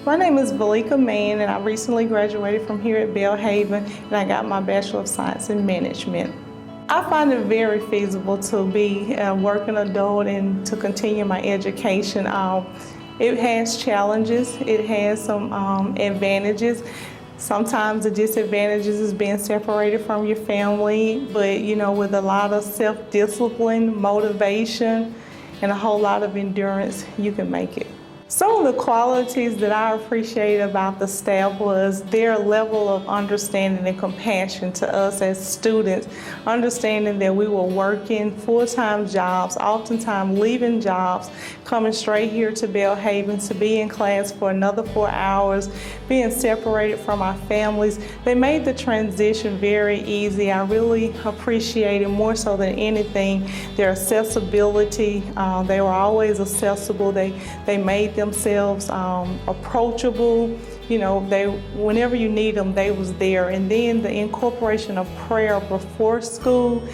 My name is Veleka Mann, and I recently graduated from here at Belhaven, and I got my Bachelor of Science in Management. I find it very feasible to be a working adult and to continue my education. It has challenges, it has some advantages. Sometimes the disadvantages is being separated from your family, but with a lot of self-discipline, motivation, and a whole lot of endurance, you can make it. Some of the qualities that I appreciate about the staff was their level of understanding and compassion to us as students, understanding that we were working full-time jobs, oftentimes leaving jobs, coming straight here to Belhaven to be in class for another 4 hours, being separated from our families. They made the transition very easy. I really appreciated more so than anything their accessibility. They were always accessible. They made themselves approachable. Whenever you need them, they was there. And then the incorporation of prayer before school,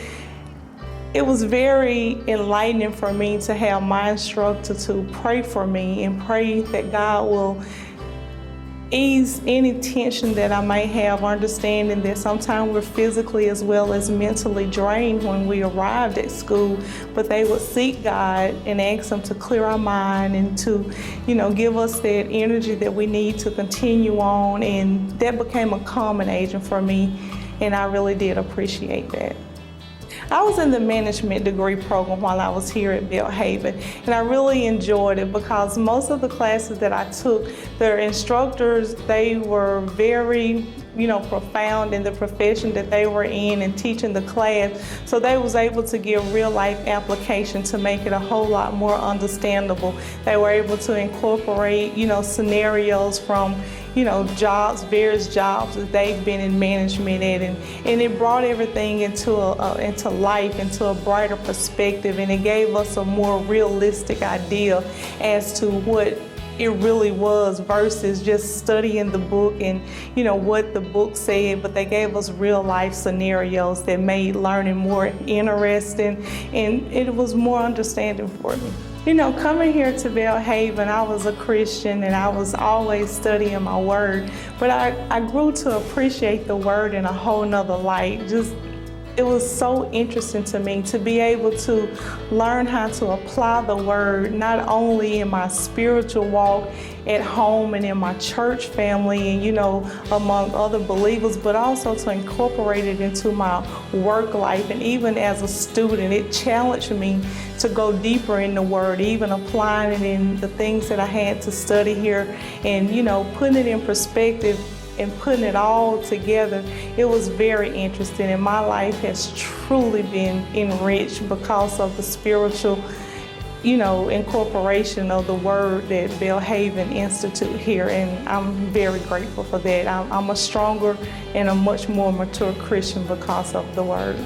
it was very enlightening for me to have my instructor to pray for me and pray that God will ease any tension that I may have, understanding that sometimes we're physically as well as mentally drained when we arrived at school, but they would seek God and ask Him to clear our mind and to, give us that energy that we need to continue on, and that became a calming agent for me, and I really did appreciate that. I was in the management degree program while I was here at Belhaven, and I really enjoyed it because most of the classes that I took, their instructors, they were very profound in the profession that they were in and teaching the class, so they was able to give real life application to make it a whole lot more understandable. They were able to incorporate scenarios from various jobs that they've been in management at, and it brought everything into life, into a brighter perspective, and it gave us a more realistic idea as to what it really was versus just studying the book and what the book said, but they gave us real life scenarios that made learning more interesting, and it was more understanding for me. Coming here to Belhaven, I was a Christian and I was always studying my word, but I grew to appreciate the word in a whole nother light. It was so interesting to me to be able to learn how to apply the word not only in my spiritual walk at home and in my church family and among other believers, but also to incorporate it into my work life. And even as a student, it challenged me to go deeper in the word, even applying it in the things that I had to study here and putting it in perspective and putting it all together. It was very interesting, and my life has truly been enriched because of the spiritual incorporation of the word that Belhaven Institute here, and I'm very grateful for that. I'm a stronger and a much more mature Christian because of the word.